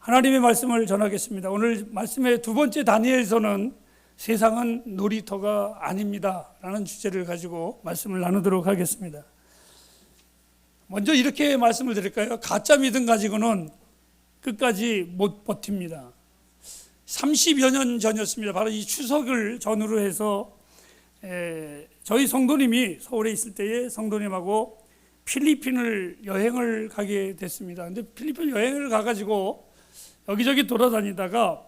하나님의 말씀을 전하겠습니다. 오늘 말씀의 두 번째 다니엘서는 세상은 놀이터가 아닙니다 라는 주제를 가지고 말씀을 나누도록 하겠습니다. 먼저 이렇게 말씀을 드릴까요? 가짜 믿음 가지고는 끝까지 못 버팁니다. 30여 년 전이었습니다. 바로 이 추석을 전후로 해서 저희 성도님이 서울에 있을 때에 성도님하고 필리핀을 여행을 가게 됐습니다. 근데 필리핀 여행을 가가지고 여기저기 돌아다니다가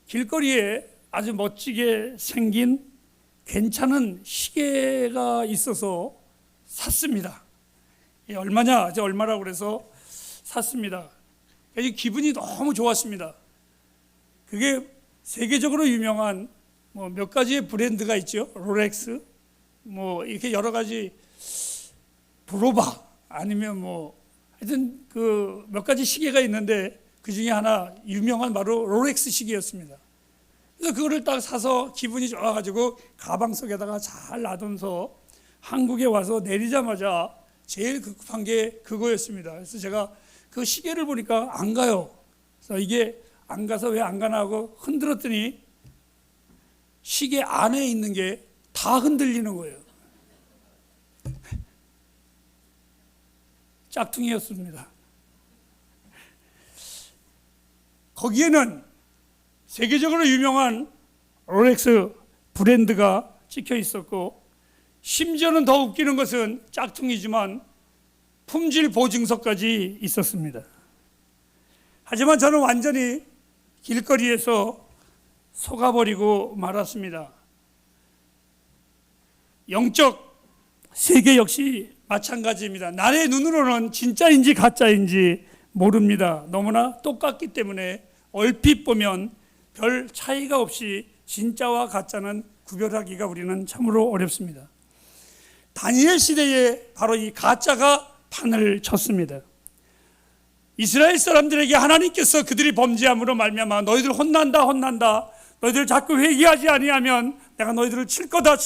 길거리에 아주 멋지게 생긴 괜찮은 시계가 있어서 샀습니다. 얼마냐? 얼마라고 그래서 샀습니다. 기분이 너무 좋았습니다. 그게 세계적으로 유명한 몇 가지의 브랜드가 있죠. 롤렉스, 이렇게 여러 가지 브로바 아니면 하여튼 그 몇 가지 시계가 있는데 그 중에 하나 유명한 바로 롤렉스 시계였습니다. 그래서 그거를 딱 사서 기분이 좋아가지고 가방 속에다가 잘 놔두면서 한국에 와서 내리자마자 제일 급한 게 그거였습니다. 그래서 제가 그 시계를 보니까 안 가요. 그래서 이게 안 가서 왜 안 가나 하고 흔들었더니 시계 안에 있는 게 다 흔들리는 거예요. 짝퉁이었습니다. 거기에는 세계적으로 유명한 롤렉스 브랜드가 찍혀 있었고, 심지어는 더 웃기는 것은 짝퉁이지만 품질 보증서까지 있었습니다. 하지만 저는 완전히 길거리에서 속아버리고 말았습니다. 영적 세계 역시 마찬가지입니다. 나의 눈으로는 진짜인지 가짜인지 모릅니다. 너무나 똑같기 때문에 얼핏 보면 별 차이가 없이 진짜와 가짜는 구별하기가 우리는 참으로 어렵습니다. 다니엘 시대에 바로 이 가짜가 판을 쳤습니다. 이스라엘 사람들에게 하나님께서 그들이 범죄함으로 말미암아 너희들 혼난다 너희들 자꾸 회개하지 아니하면 내가 너희들을 칠 거다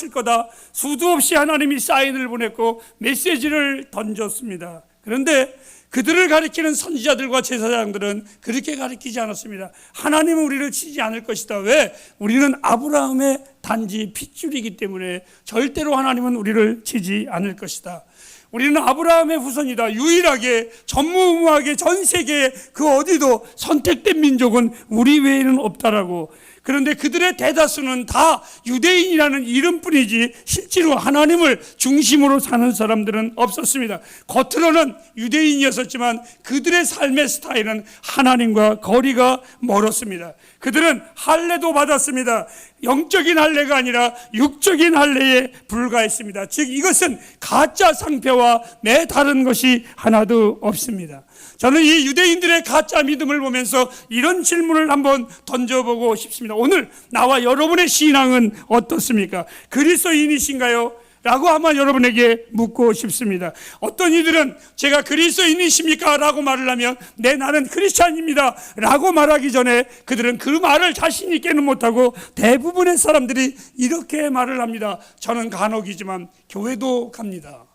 수도 없이 하나님이 사인을 보냈고 메시지를 던졌습니다. 그런데 그들을 가리키는 선지자들과 제사장들은 그렇게 가리키지 않았습니다. 하나님은 우리를 치지 않을 것이다. 왜? 우리는 아브라함의 단지 핏줄이기 때문에 절대로 하나님은 우리를 치지 않을 것이다. 우리는 아브라함의 후손이다. 유일하게 전무후무하게 전 세계에 그 어디도 선택된 민족은 우리 외에는 없다라고. 그런데 그들의 대다수는 다 유대인이라는 이름뿐이지 실제로 하나님을 중심으로 사는 사람들은 없었습니다. 겉으로는 유대인이었지만 그들의 삶의 스타일은 하나님과 거리가 멀었습니다. 그들은 할례도 받았습니다. 영적인 할례가 아니라 육적인 할례에 불과했습니다. 즉 이것은 가짜 상표와 매 다른 것이 하나도 없습니다. 저는 이 유대인들의 가짜 믿음을 보면서 이런 질문을 한번 던져보고 싶습니다. 오늘 나와 여러분의 신앙은 어떻습니까? 그리스도인이신가요? 라고 아마 여러분에게 묻고 싶습니다. 어떤 이들은 제가 그리스도인이십니까? 라고 말을 하면 나는 크리스찬입니다 라고 말하기 전에 그들은 그 말을 자신 있게는 못하고 대부분의 사람들이 이렇게 말을 합니다. 저는 간혹이지만 교회도 갑니다.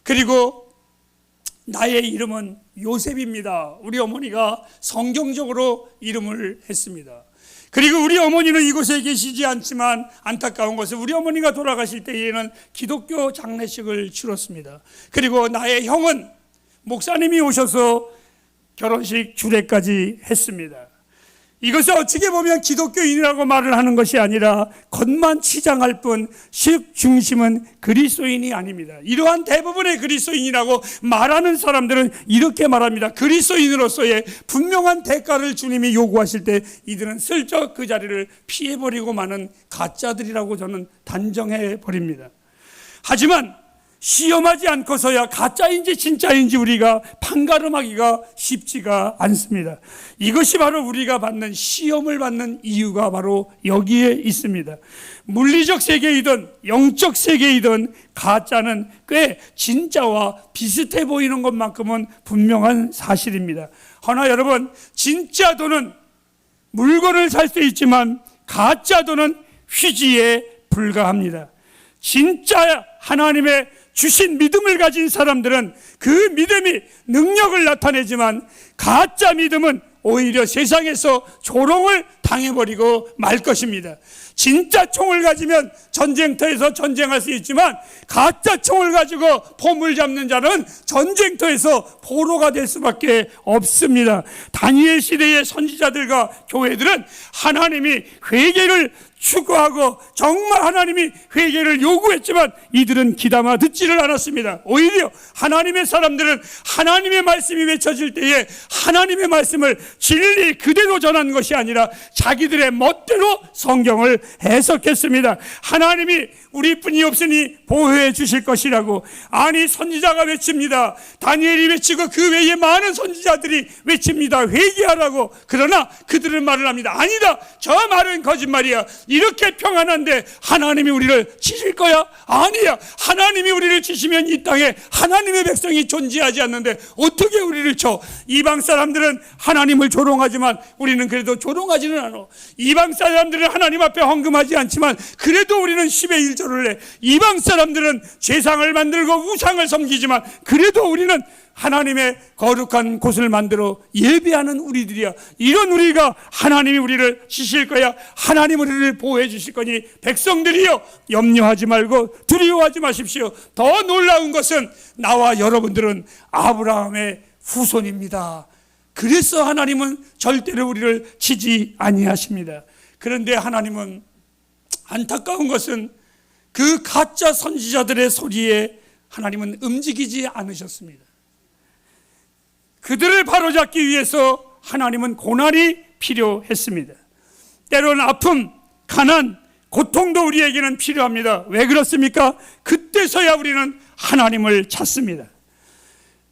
그리고 나의 이름은 요셉입니다. 우리 어머니가 성경적으로 이름을 했습니다. 그리고 우리 어머니는 이곳에 계시지 않지만 안타까운 것은 우리 어머니가 돌아가실 때에는 기독교 장례식을 치렀습니다. 그리고 나의 형은 목사님이 오셔서 결혼식 주례까지 했습니다. 이것을 어떻게 보면 기독교인이라고 말을 하는 것이 아니라 겉만 치장할 뿐 실 중심은 그리스도인이 아닙니다. 이러한 대부분의 그리스도인이라고 말하는 사람들은 이렇게 말합니다. 그리스도인으로서의 분명한 대가를 주님이 요구하실 때 이들은 슬쩍 그 자리를 피해버리고 마는 가짜들이라고 저는 단정해 버립니다. 하지만 시험하지 않고서야 가짜인지 진짜인지 우리가 판가름하기가 쉽지가 않습니다. 이것이 바로 우리가 받는 시험을 받는 이유가 바로 여기에 있습니다. 물리적 세계이든 영적 세계이든 가짜는 꽤 진짜와 비슷해 보이는 것만큼은 분명한 사실입니다. 허나 여러분, 진짜 돈은 물건을 살 수 있지만 가짜 돈은 휴지에 불과합니다. 진짜 하나님의 주신 믿음을 가진 사람들은 그 믿음이 능력을 나타내지만 가짜 믿음은 오히려 세상에서 조롱을 당해버리고 말 것입니다. 진짜 총을 가지면 전쟁터에서 전쟁할 수 있지만 가짜 총을 가지고 포물 잡는 자는 전쟁터에서 포로가 될 수밖에 없습니다. 다니엘 시대의 선지자들과 교회들은 하나님이 회개를 추구하고 정말 하나님이 회개를 요구했지만 이들은 귀담아 듣지를 않았습니다. 오히려 하나님의 사람들은 하나님의 말씀이 외쳐질 때에 하나님의 말씀을 진리 그대로 전하는 것이 아니라 자기들의 멋대로 성경을 해석했습니다. 하나님이 우리뿐이 없으니 보호해 주실 것이라고, 아니 선지자가 외칩니다. 다니엘이 외치고 그 외에 많은 선지자들이 외칩니다. 회개하라고. 그러나 그들은 말을 합니다. 아니다, 저 말은 거짓말이야. 이렇게 평안한데 하나님이 우리를 치실 거야? 아니야. 하나님이 우리를 치시면 이 땅에 하나님의 백성이 존재하지 않는데 어떻게 우리를 쳐? 이방 사람들은 하나님을 조롱하지만 우리는 그래도 조롱하지는 않아. 이방 사람들은 하나님 앞에 헌금하지 않지만 그래도 우리는 10의 1조를 내. 이방 사람들은 제상을 만들고 우상을 섬기지만 그래도 우리는 하나님의 거룩한 곳을 만들어 예배하는 우리들이야. 이런 우리가 하나님이 우리를 치실 거야, 하나님 우리를 보호해 주실 거니 백성들이여 염려하지 말고 두려워하지 마십시오. 더 놀라운 것은 나와 여러분들은 아브라함의 후손입니다. 그래서 하나님은 절대로 우리를 치지 아니하십니다. 그런데 하나님은 안타까운 것은 그 가짜 선지자들의 소리에 하나님은 움직이지 않으셨습니다. 그들을 바로잡기 위해서 하나님은 고난이 필요했습니다. 때로는 아픔, 가난, 고통도 우리에게는 필요합니다. 왜 그렇습니까? 그때서야 우리는 하나님을 찾습니다.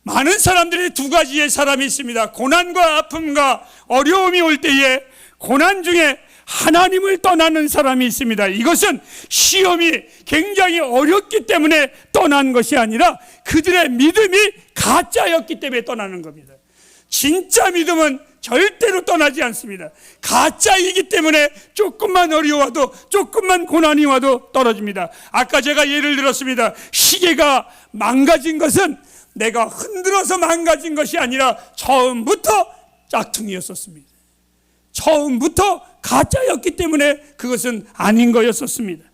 많은 사람들이 두 가지의 사람이 있습니다. 고난과 아픔과 어려움이 올 때에 고난 중에 하나님을 떠나는 사람이 있습니다. 이것은 시험이 굉장히 어렵기 때문에 떠난 것이 아니라 그들의 믿음이 가짜였기 때문에 떠나는 겁니다. 진짜 믿음은 절대로 떠나지 않습니다. 가짜이기 때문에 조금만 어려워도, 조금만 고난이 와도 떨어집니다. 아까 제가 예를 들었습니다. 시계가 망가진 것은 내가 흔들어서 망가진 것이 아니라 처음부터 짝퉁이었었습니다. 처음부터 가짜였기 때문에 그것은 아닌 거였었습니다.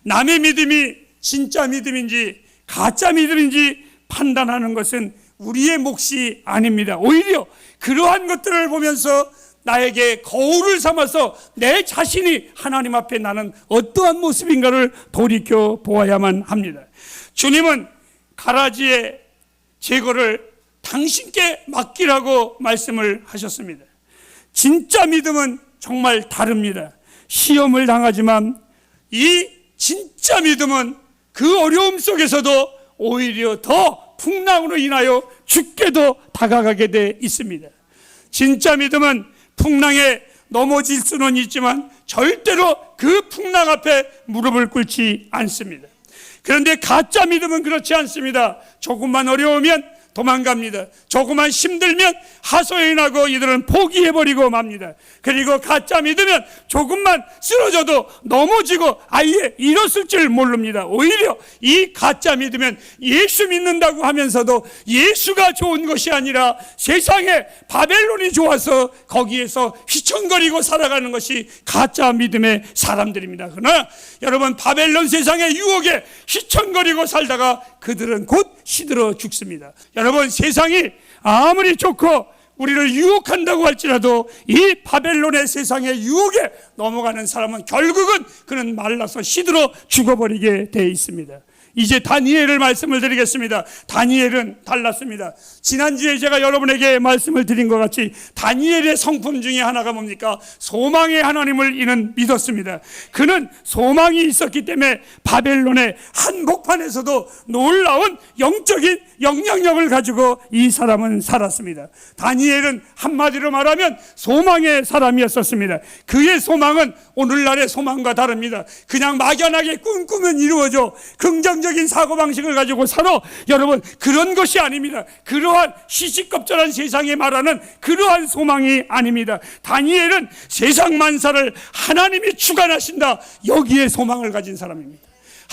남의 믿음이 진짜 믿음인지 가짜 믿음인지 판단하는 것은 우리의 몫이 아닙니다. 오히려 그러한 것들을 보면서 나에게 거울을 삼아서 내 자신이 하나님 앞에 나는 어떠한 모습인가를 돌이켜 보아야만 합니다. 주님은 가라지의 제거를 당신께 맡기라고 말씀을 하셨습니다. 진짜 믿음은 정말 다릅니다. 시험을 당하지만 이 진짜 믿음은 그 어려움 속에서도 오히려 더 풍랑으로 인하여 죽게도 다가가게 돼 있습니다. 진짜 믿음은 풍랑에 넘어질 수는 있지만 절대로 그 풍랑 앞에 무릎을 꿇지 않습니다. 그런데 가짜 믿음은 그렇지 않습니다. 조금만 어려우면 도망갑니다. 조금만 힘들면 하소연하고 이들은 포기해버리고 맙니다. 그리고 가짜 믿으면 조금만 쓰러져도 넘어지고 아예 일었을 줄 모릅니다. 오히려 이 가짜 믿으면 예수 믿는다고 하면서도 예수가 좋은 것이 아니라 세상에 바벨론이 좋아서 거기에서 휘청거리고 살아가는 것이 가짜 믿음의 사람들입니다. 그러나 여러분, 바벨론 세상의 유혹에 휘청거리고 살다가 그들은 곧 시들어 죽습니다. 여러분, 세상이 아무리 좋고 우리를 유혹한다고 할지라도 이 바벨론의 세상의 유혹에 넘어가는 사람은 결국은 그는 말라서 시들어 죽어버리게 되어 있습니다. 이제 다니엘을 말씀을 드리겠습니다. 다니엘은 달랐습니다. 지난주에 제가 여러분에게 말씀을 드린 것 같이 다니엘의 성품 중에 하나가 뭡니까? 소망의 하나님을 이는 믿었습니다. 그는 소망이 있었기 때문에 바벨론의 한복판에서도 놀라운 영적인 영향력을 가지고 이 사람은 살았습니다. 다니엘은 한마디로 말하면 소망의 사람이었었습니다. 그의 소망은 오늘날의 소망과 다릅니다. 그냥 막연하게 꿈꾸면 이루어져 긍정적인 사고방식을 가지고 살아. 여러분, 그런 것이 아닙니다. 그러한 시시껍절한 세상에 말하는 그러한 소망이 아닙니다. 다니엘은 세상 만사를 하나님이 주관하신다, 여기에 소망을 가진 사람입니다.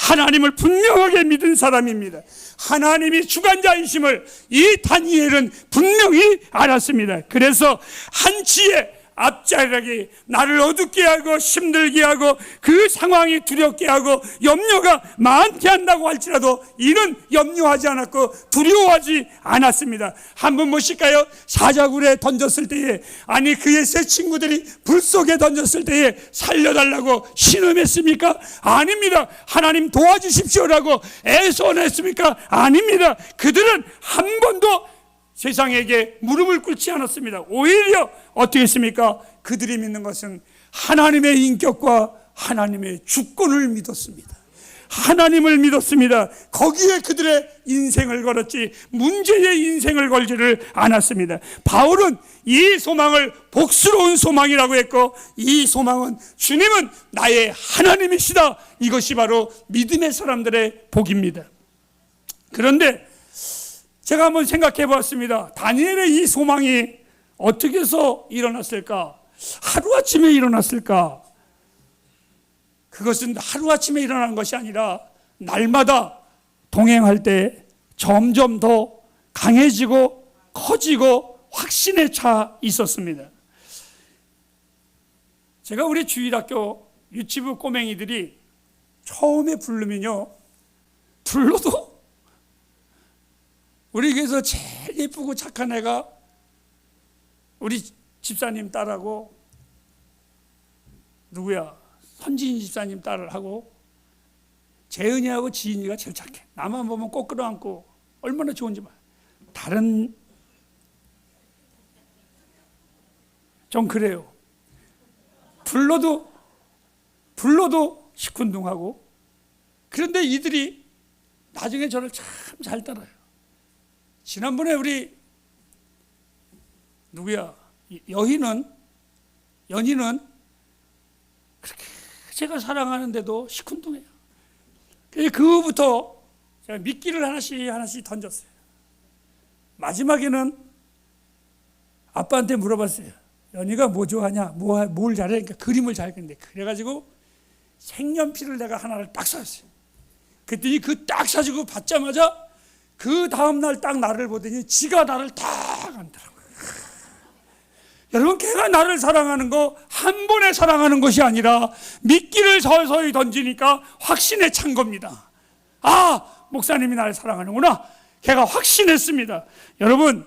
하나님을 분명하게 믿은 사람입니다. 하나님이 주관자이심을 이 다니엘은 분명히 알았습니다. 그래서 한치의 앞자락이 나를 어둡게 하고 힘들게 하고 그 상황이 두렵게 하고 염려가 많게 한다고 할지라도 이는 염려하지 않았고 두려워하지 않았습니다. 한번 보실까요? 사자굴에 던졌을 때에, 아니 그의 세 친구들이 불 속에 던졌을 때에 살려달라고 신음했습니까? 아닙니다. 하나님 도와주십시오라고 애원했습니까? 아닙니다. 그들은 한 번도 세상에게 무릎을 꿇지 않았습니다. 오히려 어떻게 했습니까? 그들이 믿는 것은 하나님의 인격과 하나님의 주권을 믿었습니다. 하나님을 믿었습니다. 거기에 그들의 인생을 걸었지 문제의 인생을 걸지를 않았습니다. 바울은 이 소망을 복스러운 소망이라고 했고, 이 소망은 주님은 나의 하나님이시다, 이것이 바로 믿음의 사람들의 복입니다. 그런데 제가 한번 생각해 보았습니다. 다니엘의 이 소망이 어떻게 해서 일어났을까? 하루아침에 일어났을까? 그것은 하루아침에 일어나는 것이 아니라 날마다 동행할 때 점점 더 강해지고 커지고 확신에 차 있었습니다. 제가 우리 주일학교 유치부 꼬맹이들이 처음에 부르면요, 불러도 우리 교회에서 제일 예쁘고 착한 애가 우리 집사님 딸하고, 누구야? 선진 집사님 딸하고, 재은이하고 지인이가 제일 착해. 나만 보면 꼭 끌어안고 얼마나 좋은지 봐. 다른 좀 그래요. 불러도 시큰둥하고. 그런데 이들이 나중에 저를 참 잘 따라요. 지난번에 우리 누구야? 연희는 그렇게 제가 사랑하는데도 시큰둥해요. 그래서 그거부터 제가 미끼를 하나씩 던졌어요. 마지막에는 아빠한테 물어봤어요. 연희가 뭐 좋아하냐? 뭘 잘해? 그러니까 그림을 잘 그리는데, 그래가지고 색연필을 내가 하나를 딱 샀어요. 그랬더니 그 딱 사주고 받자마자 그 다음날 딱 나를 보더니 지가 나를 딱 안더라고요. 여러분, 걔가 나를 사랑하는 거 한 번에 사랑하는 것이 아니라 미끼를 서서히 던지니까 확신에 찬 겁니다. 아, 목사님이 나를 사랑하는구나. 걔가 확신했습니다. 여러분,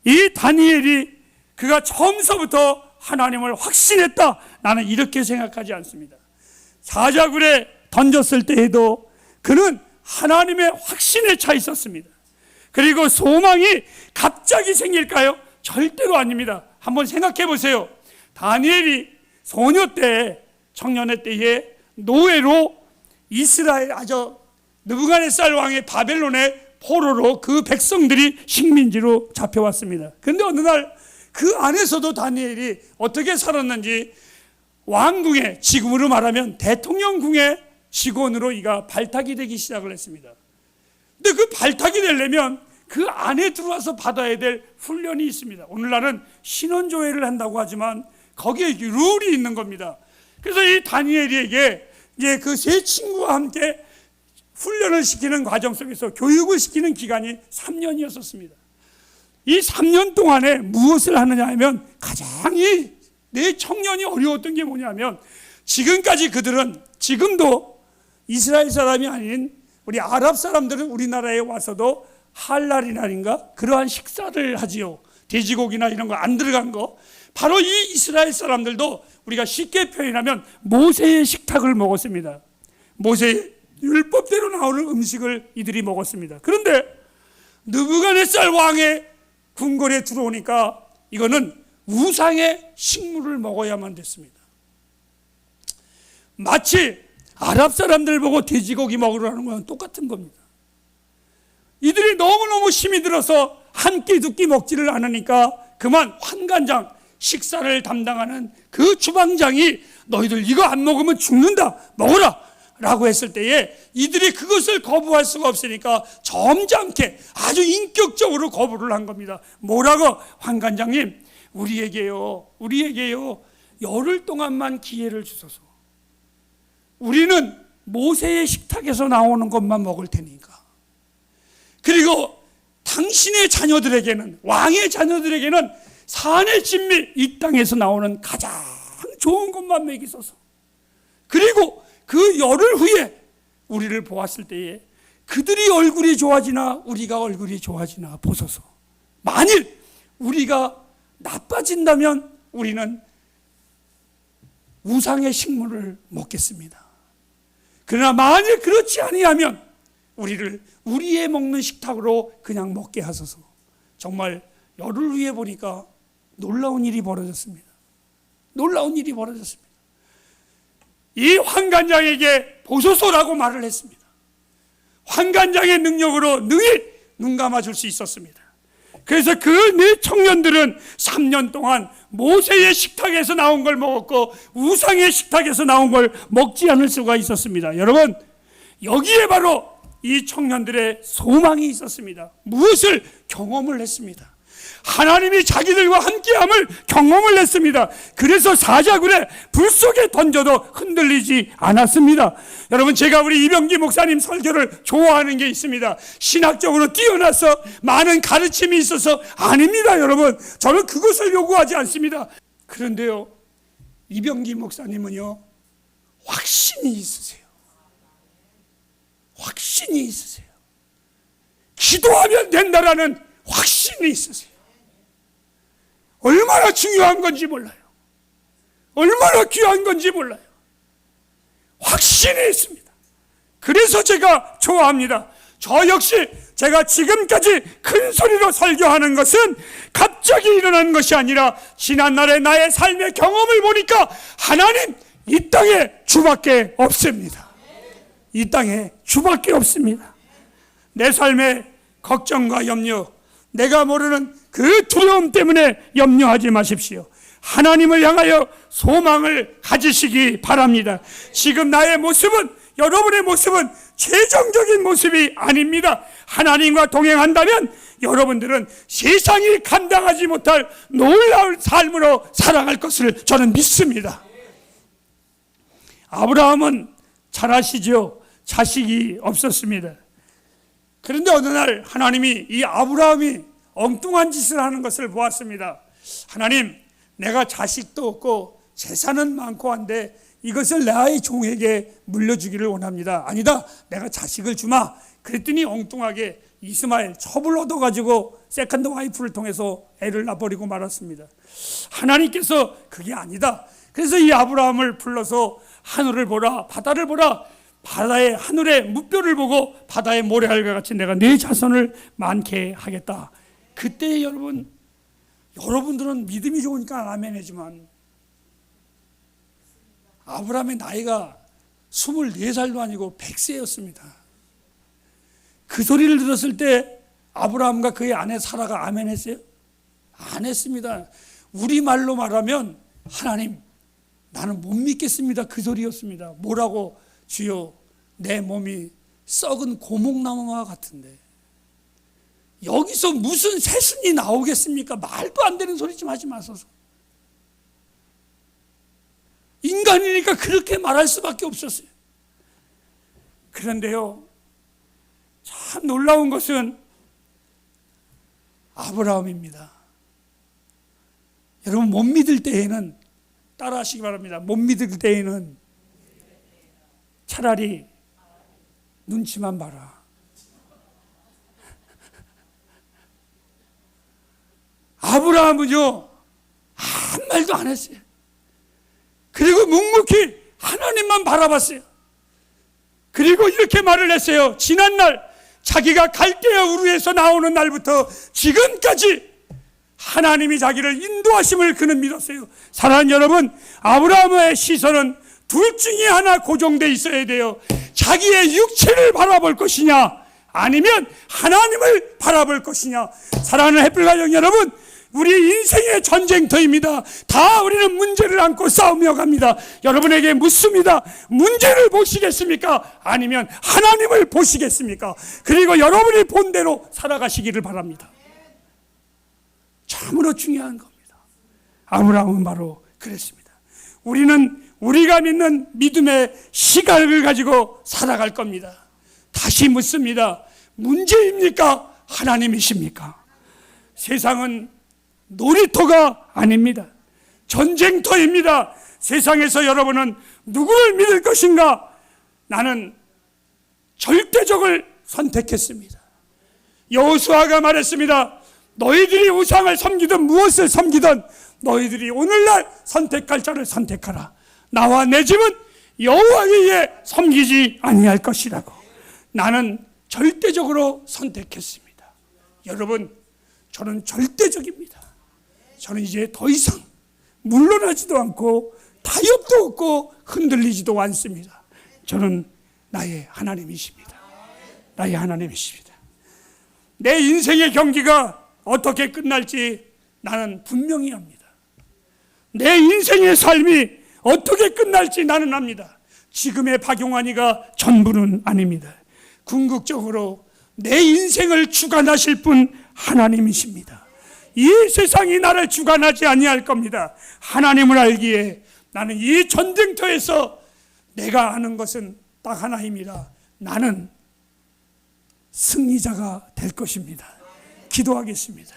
이 다니엘이 그가 처음서부터 하나님을 확신했다, 나는 이렇게 생각하지 않습니다. 사자굴에 던졌을 때에도 그는 하나님의 확신에 차 있었습니다. 그리고 소망이 갑자기 생길까요? 절대로 아닙니다. 한번 생각해 보세요. 다니엘이 소녀 때, 청년의 때에 노예로 이스라엘 느부갓네살 왕의 바벨론의 포로로 그 백성들이 식민지로 잡혀왔습니다. 그런데 어느 날 그 안에서도 다니엘이 어떻게 살았는지, 왕궁에, 지금으로 말하면 대통령궁의 직원으로 이가 발탁이 되기 시작을 했습니다. 근데 그 발탁이 되려면 그 안에 들어와서 받아야 될 훈련이 있습니다. 오늘날은 신원조회를 한다고 하지만 거기에 룰이 있는 겁니다. 그래서 이 다니엘에게 이제 그 세 친구와 함께 훈련을 시키는 과정 속에서 교육을 시키는 기간이 3년이었습니다. 이 3년 동안에 무엇을 하느냐 하면, 가장 내 청년이 어려웠던 게 뭐냐면, 지금까지 그들은, 지금도 이스라엘 사람이 아닌 우리 아랍 사람들은 우리나라에 와서도 할랄이날인가 그러한 식사를 하지요. 돼지고기나 이런 거 안 들어간 거. 바로 이 이스라엘 사람들도 우리가 쉽게 표현하면 모세의 식탁을 먹었습니다. 모세의 율법대로 나오는 음식을 이들이 먹었습니다. 그런데 느부갓네살 왕의 궁궐에 들어오니까 이거는 우상의 식물을 먹어야만 됐습니다. 마치 아랍 사람들 보고 돼지고기 먹으라는 건 똑같은 겁니다. 이들이 너무너무 힘이 들어서 한 끼 두 끼 먹지를 않으니까 그만 환관장, 식사를 담당하는 그 주방장이 너희들 이거 안 먹으면 죽는다, 먹어라 라고 했을 때에 이들이 그것을 거부할 수가 없으니까 점잖게 아주 인격적으로 거부를 한 겁니다. 뭐라고? 환관장님, 우리에게요 열흘 동안만 기회를 주소서. 우리는 모세의 식탁에서 나오는 것만 먹을 테니까. 그리고 당신의 자녀들에게는, 왕의 자녀들에게는 산의 진미, 이 땅에서 나오는 가장 좋은 것만 먹이소서. 그리고 그 열흘 후에 우리를 보았을 때에 그들이 얼굴이 좋아지나 우리가 얼굴이 좋아지나 보소서. 만일 우리가 나빠진다면 우리는 우상의 식물을 먹겠습니다. 그러나 만일 그렇지 아니하면 우리를 우리의 먹는 식탁으로 그냥 먹게 하소서. 정말 열흘 후에 보니까 놀라운 일이 벌어졌습니다. 놀라운 일이 벌어졌습니다. 이 환관장에게 보소서라고 말을 했습니다. 환관장의 능력으로 능히 눈 감아줄 수 있었습니다. 그래서 그 네 청년들은 3년 동안 모세의 식탁에서 나온 걸 먹었고 우상의 식탁에서 나온 걸 먹지 않을 수가 있었습니다. 여러분, 여기에 바로 이 청년들의 소망이 있었습니다. 무엇을 경험을 했습니다. 하나님이 자기들과 함께함을 경험을 했습니다. 그래서 사자굴에 불 속에 던져도 흔들리지 않았습니다. 여러분, 제가 우리 이병기 목사님 설교를 좋아하는 게 있습니다. 신학적으로 뛰어나서 많은 가르침이 있어서 아닙니다. 여러분, 저는 그것을 요구하지 않습니다. 그런데요, 이병기 목사님은요, 확신이 있으세요. 확신이 있으세요. 기도하면 된다라는 확신이 있으세요. 얼마나 중요한 건지 몰라요. 얼마나 귀한 건지 몰라요. 확신이 있습니다. 그래서 제가 좋아합니다. 저 역시 제가 지금까지 큰 소리로 설교하는 것은 갑자기 일어난 것이 아니라 지난날의 나의 삶의 경험을 보니까 하나님, 이 땅에 주밖에 없습니다. 이 땅에 주밖에 없습니다. 내 삶의 걱정과 염려, 내가 모르는 그 두려움 때문에 염려하지 마십시오. 하나님을 향하여 소망을 가지시기 바랍니다. 지금 나의 모습은, 여러분의 모습은 최종적인 모습이 아닙니다. 하나님과 동행한다면 여러분들은 세상이 감당하지 못할 놀라운 삶으로 살아갈 것을 저는 믿습니다. 아브라함은 잘 아시죠? 자식이 없었습니다. 그런데 어느 날 하나님이 이 아브라함이 엉뚱한 짓을 하는 것을 보았습니다. 하나님, 내가 자식도 없고 재산은 많고 한데 이것을 나의 종에게 물려주기를 원합니다. 아니다, 내가 자식을 주마. 그랬더니 엉뚱하게 이스마엘 첩을 얻어가지고 세컨드 와이프를 통해서 애를 낳아버리고 말았습니다. 하나님께서 그게 아니다. 그래서 이 아브라함을 불러서 하늘을 보라, 바다를 보라. 바다의 하늘의 무뼈를 보고 바다의 모래알과 같이 내가 네 자손을 많게 하겠다. 그때 여러분들은 믿음이 좋으니까 아멘이지만 아브라함의 나이가 24살도 아니고 100세였습니다. 그 소리를 들었을 때 아브라함과 그의 아내 사라가 아멘 했어요? 안 했습니다. 우리말로 말하면 하나님, 나는 못 믿겠습니다. 그 소리였습니다. 뭐라고? 주여, 내 몸이 썩은 고목나무와 같은데 여기서 무슨 새순이 나오겠습니까? 말도 안 되는 소리 좀 하지 마소서. 인간이니까 그렇게 말할 수밖에 없었어요. 그런데요, 참 놀라운 것은 아브라함입니다. 여러분, 못 믿을 때에는 따라 하시기 바랍니다. 못 믿을 때에는 차라리 눈치만 봐라. 아브라함은요, 아무 말도 안 했어요. 그리고 묵묵히 하나님만 바라봤어요. 그리고 이렇게 말을 했어요. 지난날 자기가 갈대아 우르에서 나오는 날부터 지금까지 하나님이 자기를 인도하심을 그는 믿었어요. 사랑하는 여러분, 아브라함의 시선은 둘 중에 하나 고정되어 있어야 돼요. 자기의 육체를 바라볼 것이냐, 아니면 하나님을 바라볼 것이냐. 사랑하는 햇불 가족 여러분, 우리 인생의 전쟁터입니다. 다 우리는 문제를 안고 싸우며 갑니다. 여러분에게 묻습니다. 문제를 보시겠습니까? 아니면 하나님을 보시겠습니까? 그리고 여러분이 본 대로 살아가시기를 바랍니다. 참으로 중요한 겁니다. 아브라함은 바로 그랬습니다. 우리는 우리가 믿는 믿음의 시각을 가지고 살아갈 겁니다. 다시 묻습니다. 문제입니까? 하나님이십니까? 세상은 놀이터가 아닙니다. 전쟁터입니다. 세상에서 여러분은 누구를 믿을 것인가? 나는 절대적을 선택했습니다. 여호수아가 말했습니다. 너희들이 우상을 섬기든 무엇을 섬기든 너희들이 오늘날 선택할 자를 선택하라. 나와 내 집은 여호와에 의해 섬기지 아니할 것이라고. 나는 절대적으로 선택했습니다. 여러분, 저는 절대적입니다. 저는 이제 더 이상 물러나지도 않고 타협도 없고 흔들리지도 않습니다. 저는 나의 하나님이십니다. 나의 하나님이십니다. 내 인생의 경기가 어떻게 끝날지 나는 분명히 합니다. 내 인생의 삶이 어떻게 끝날지 나는 압니다. 지금의 박용환이가 전부는 아닙니다. 궁극적으로 내 인생을 주관하실 분 하나님이십니다. 이 세상이 나를 주관하지 아니할 겁니다. 하나님을 알기에 나는 이 전쟁터에서 내가 아는 것은 딱 하나입니다. 나는 승리자가 될 것입니다. 기도하겠습니다.